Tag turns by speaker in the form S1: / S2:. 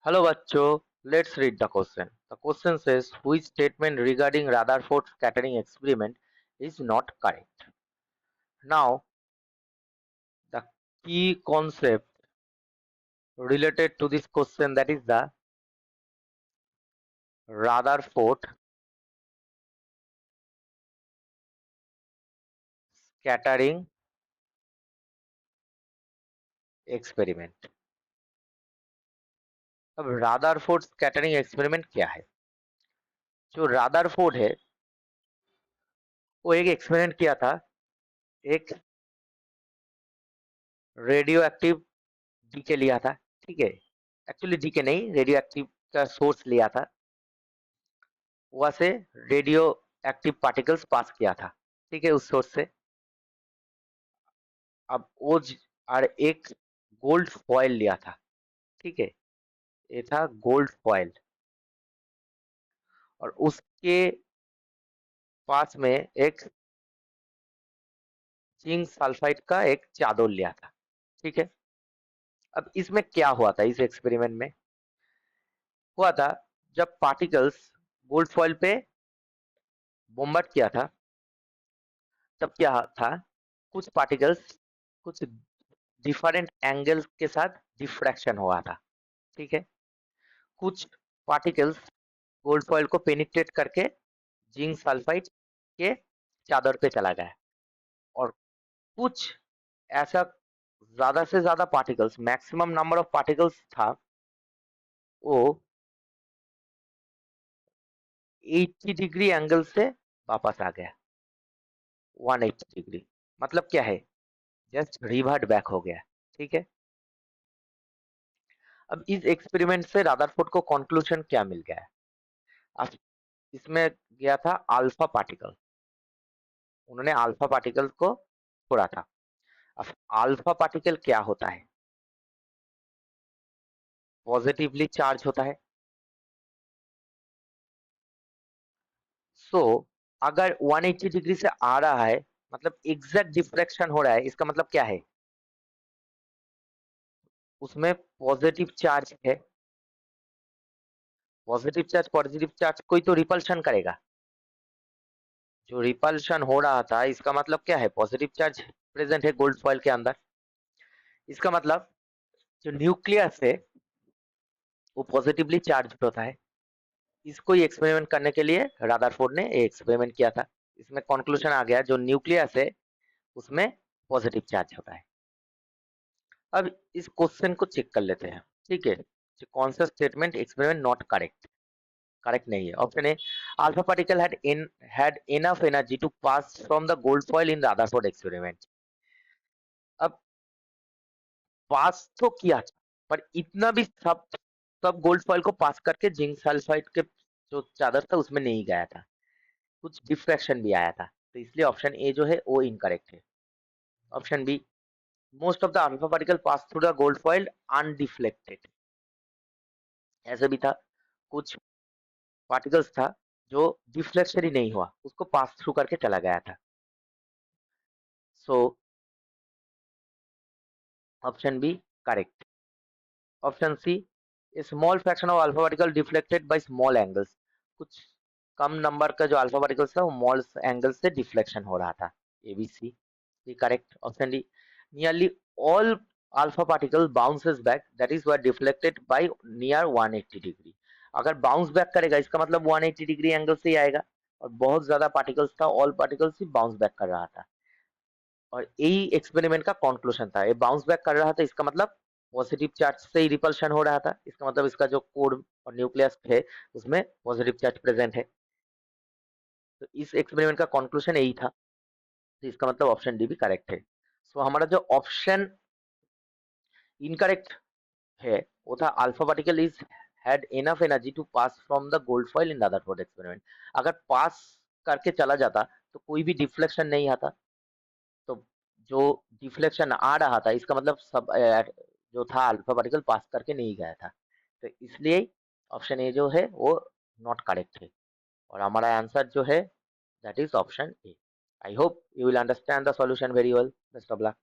S1: Hello bachcho, let's read the question. The question says which statement regarding Rutherford scattering experiment is not correct. Now the key concept related to this question, that is the Rutherford scattering experiment. अब रादरफोर्ड scattering experiment क्या है? जो रादरफोर्ड है वो एक experiment किया था, एक रेडियो एक्टिव डीके लिया था। ठीक है, एक्चुअली डीके नहीं, रेडियो एक्टिव का सोर्स लिया था, वहां से रेडियो एक्टिव पार्टिकल्स पास किया था। ठीक है, उस सोर्स से अब वो और एक गोल्ड फॉयल लिया था। ठीक है, ये था गोल्ड फॉयल, और उसके पास में एक जिंक सल्फाइड का एक चादर लिया था। ठीक है, अब इसमें क्या हुआ था? इस एक्सपेरिमेंट में हुआ था, जब पार्टिकल्स गोल्ड फॉयल पे बोम्बार्ड किया था, तब क्या था, कुछ पार्टिकल्स कुछ डिफरेंट एंगल्स के साथ डिफ्रैक्शन हुआ था। ठीक है, कुछ पार्टिकल्स गोल्ड फॉयल को पेनिट्रेट करके जिंक सल्फाइड के चादर पे चला गया, और कुछ ऐसा ज्यादा से ज्यादा particles, maximum number of particles था, वो 80 डिग्री एंगल से वापस आ गया। 180 डिग्री मतलब क्या है, जस्ट रिवर्ट बैक हो गया। ठीक है, अब इस एक्सपेरिमेंट से रादरफोर्ड को कंक्लूजन क्या मिल गया है? अब इसमें गया था अल्फा पार्टिकल, उन्होंने अल्फा पार्टिकल को छोड़ा था। अब अल्फा पार्टिकल क्या होता है? पॉजिटिवली चार्ज होता है। सो अगर 180 डिग्री से आ रहा है, मतलब एग्जैक्ट डिफ्रैक्शन हो रहा है, इसका मतलब क्या है, उसमें पॉजिटिव चार्ज है। पॉजिटिव चार्ज कोई तो रिपल्शन करेगा। जो रिपल्शन हो रहा था, इसका मतलब क्या है, पॉजिटिव चार्ज प्रेजेंट है गोल्ड फॉइल के अंदर। इसका मतलब जो न्यूक्लियस है वो पॉजिटिवली चार्ज होता है। इसको ही एक्सपेरिमेंट करने के लिए रादरफोर्ड ने एक्सपेरिमेंट किया था। इसमें कंक्लूजन आ गया, जो न्यूक्लियस है उसमें पॉजिटिव चार्ज होता है। अब इस क्वेश्चन को चेक कर लेते हैं। ठीक है, कौन सा statement experiment not correct? Correct नहीं है। Option A, alpha particle had enough energy to pass from the gold foil in Rutherford experiment। अब पास तो किया था, पर इतना भी सब सब गोल्ड फॉइल को पास करके जिंक सल्फाइड के जो चादर था उसमें नहीं गया था, कुछ डिफ्रैक्शन भी आया था। तो इसलिए ऑप्शन ए जो है वो इनकरेक्ट है। Option B, most of the alpha particle pass through the gold foil undeflected, ऐसे भी था, कुछ पार्टिकल्स था जो डिफ्लेक्शन ही नहीं हुआ, उसको पास थ्रू करके चला गया था। So option B correct. Option C, a small fraction of alpha particle deflected by small angles, कुछ कम नंबर का जो अल्फा पार्टिकल्स था वो स्मॉल एंगल से डिफ्लेक्शन हो रहा था। A B C correct. Option D, nearly all alpha particle bounces back, that is were deflected by near 180 degree. अगर बाउंस बैक करेगा इसका मतलब 180 डिग्री एंगल से ही आएगा, और बहुत ज्यादा पार्टिकल्स था, ऑल पार्टिकल्स ही बाउंस बैक कर रहा था, और यही एक्सपेरिमेंट का कंक्लूजन था। ये बाउंस बैक कर रहा था, इसका मतलब पॉजिटिव चार्ज से ही रिपल्शन हो रहा था, इसका मतलब इसका जो कोर और न्यूक्लियस है उसमें पॉजिटिव चार्ज प्रेजेंट है। तो इस एक्सपेरिमेंट का कंक्लूजन यही था, तो इसका मतलब ऑप्शन डी भी करेक्ट है। सो हमारा जो ऑप्शन इनकरेक्ट है वो था alpha particle is had enough energy to pass from the gold foil in Rutherford experiment. अगर पास करके चला जाता तो कोई भी डिफ्लेक्शन नहीं आता, तो जो डिफ्लेक्शन आ रहा था इसका मतलब सब जो था अल्फा पार्टिकल पास करके नहीं गया था। तो इसलिए ऑप्शन ए जो है वो नॉट करेक्ट है, और हमारा आंसर जो है that is option A. I hope you will understand the solution very well. Best of luck.